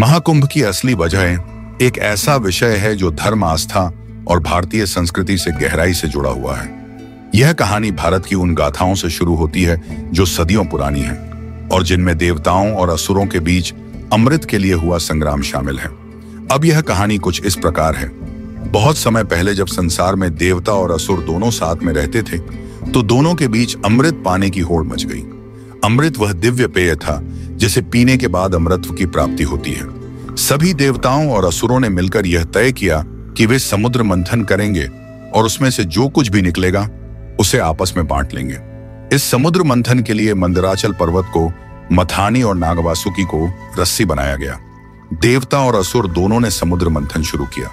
महाकुंभ की असली वजह एक ऐसा विषय है जो धर्म, आस्था और भारतीय संस्कृति से गहराई से जुड़ा हुआ है। यह कहानी भारत की उन गाथाओं से शुरू होती है जो सदियों पुरानी है और जिनमें देवताओं और असुरों के बीच अमृत के लिए हुआ संग्राम शामिल है। अब यह कहानी कुछ इस प्रकार है। बहुत समय पहले जब संसार में देवता और असुर दोनों साथ में रहते थे, तो दोनों के बीच अमृत पाने की होड़ मच गई। अमृत वह दिव्य पेय था जिसे पीने के बाद अमरत्व की प्राप्ति होती है। सभी देवताओं और असुरों ने मिलकर यह तय किया कि वे समुद्र मंथन करेंगे और उसमें से जो कुछ भी निकलेगा उसे आपस में बांट लेंगे। इस समुद्र मंथन के लिए मंदराचल पर्वत को मथानी और नागवासुकी को रस्सी बनाया गया। देवता और असुर दोनों ने समुद्र मंथन शुरू किया।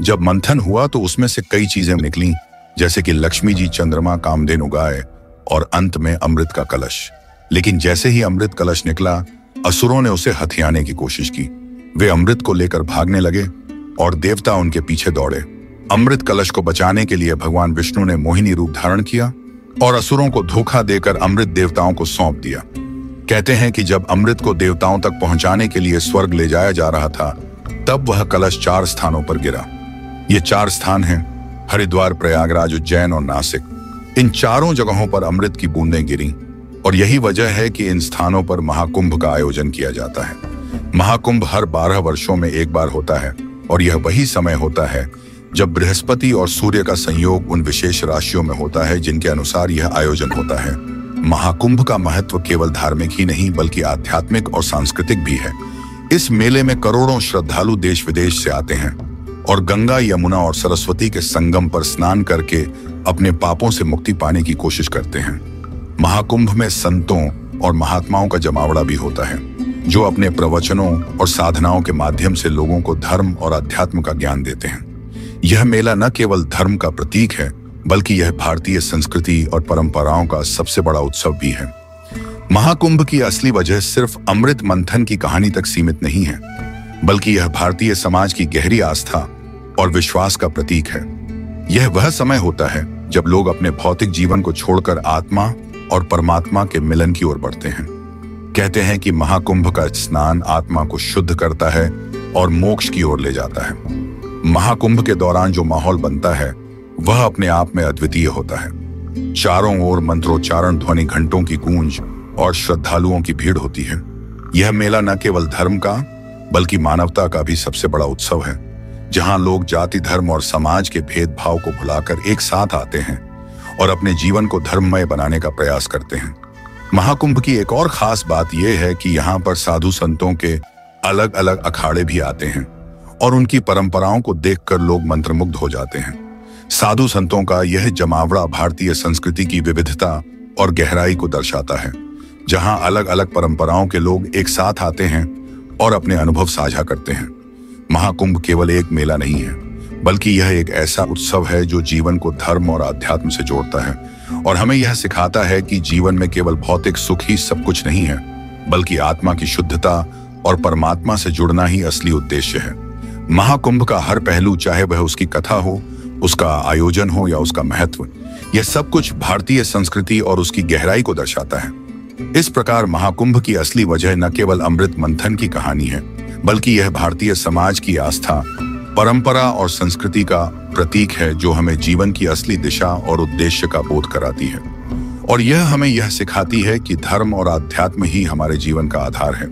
जब मंथन हुआ तो उसमें से कई चीजें निकली, जैसे कि लक्ष्मी जी, चंद्रमा, कामधेनु गाय और अंत में अमृत का कलश। लेकिन जैसे ही अमृत कलश निकला, असुरों ने उसे हथियाने की कोशिश की। वे अमृत को लेकर भागने लगे और देवता उनके पीछे दौड़े। अमृत कलश को बचाने के लिए भगवान विष्णु ने मोहिनी रूप धारण किया और असुरों को धोखा देकर अमृत देवताओं को सौंप दिया। कहते हैं कि जब अमृत को देवताओं तक पहुंचाने के लिए स्वर्ग ले जाया जा रहा था, तब वह कलश 4 स्थानों पर गिरा। ये 4 स्थान हैं हरिद्वार, प्रयागराज, उज्जैन और नासिक। इन चारों जगहों पर अमृत की बूंदें गिरी और यही वजह है कि इन स्थानों पर महाकुंभ का आयोजन किया जाता है। महाकुंभ हर 12 वर्षों में एक बार होता है और यह वही समय होता है जब बृहस्पति और सूर्य का संयोग उन विशेष राशियों में होता है जिनके अनुसार यह आयोजन होता है। महाकुंभ का महत्व केवल धार्मिक ही नहीं बल्कि आध्यात्मिक और सांस्कृतिक भी है। इस मेले में करोड़ों श्रद्धालु देश विदेश से आते हैं और गंगा, यमुना और सरस्वती के संगम पर स्नान करके अपने पापों से मुक्ति पाने की कोशिश करते हैं। महाकुंभ में संतों और महात्माओं का जमावड़ा भी होता है, जो अपने प्रवचनों और साधनाओं के माध्यम से लोगों को धर्म और अध्यात्म का ज्ञान देते हैं। यह मेला न केवल धर्म का प्रतीक है, बल्कि यह भारतीय संस्कृति और परंपराओं का सबसे बड़ा उत्सव भी है। महाकुंभ की असली वजह सिर्फ अमृत मंथन की कहानी तक सीमित नहीं है, बल्कि यह भारतीय समाज की गहरी आस्था और विश्वास का प्रतीक है। यह वह समय होता है जब लोग अपने भौतिक जीवन को छोड़कर आत्मा और परमात्मा के मिलन की ओर बढ़ते हैं। कहते हैं कि महाकुंभ का स्नान आत्मा को शुद्ध करता है और मोक्ष की ओर ले जाता है। महाकुंभ के दौरान जो माहौल बनता है वह अपने आप में अद्वितीय होता है। चारों ओर मंत्रोच्चारण, ध्वनि, घंटों की गूंज और श्रद्धालुओं की भीड़ होती है। यह मेला न केवल धर्म का बल्कि मानवता का भी सबसे बड़ा उत्सव है, जहां लोग जाति, धर्म और समाज के भेदभाव को भुलाकर एक साथ आते हैं और अपने जीवन को धर्ममय बनाने का प्रयास करते हैं। महाकुंभ की एक और खास बात यह है कि यहाँ पर साधु संतों के अलग अलग अखाड़े भी आते हैं और उनकी परंपराओं को देखकर लोग मंत्रमुग्ध हो जाते हैं। साधु संतों का यह जमावड़ा भारतीय संस्कृति की विविधता और गहराई को दर्शाता है, जहां अलग अलग परंपराओं के लोग एक साथ आते हैं और अपने अनुभव साझा करते हैं। महाकुंभ केवल एक मेला नहीं है, बल्कि यह एक ऐसा उत्सव है जो जीवन को धर्म और आध्यात्म से जोड़ता है और हमें यह सिखाता है कि जीवन में केवल भौतिक सुख ही सब कुछ नहीं है, बल्कि आत्मा की शुद्धता और परमात्मा से जुड़ना ही असली उद्देश्य है। महाकुंभ का हर पहलू, चाहे वह उसकी कथा हो, उसका आयोजन हो या उसका महत्व, यह सब कुछ भारतीय संस्कृति और उसकी गहराई को दर्शाता है। इस प्रकार महाकुंभ की असली वजह न केवल अमृत मंथन की कहानी है, बल्कि यह भारतीय समाज की आस्था, परंपरा और संस्कृति का प्रतीक है, जो हमें जीवन की असली दिशा और उद्देश्य का बोध कराती है। और यह हमें यह सिखाती है कि धर्म और आध्यात्म ही हमारे जीवन का आधार है।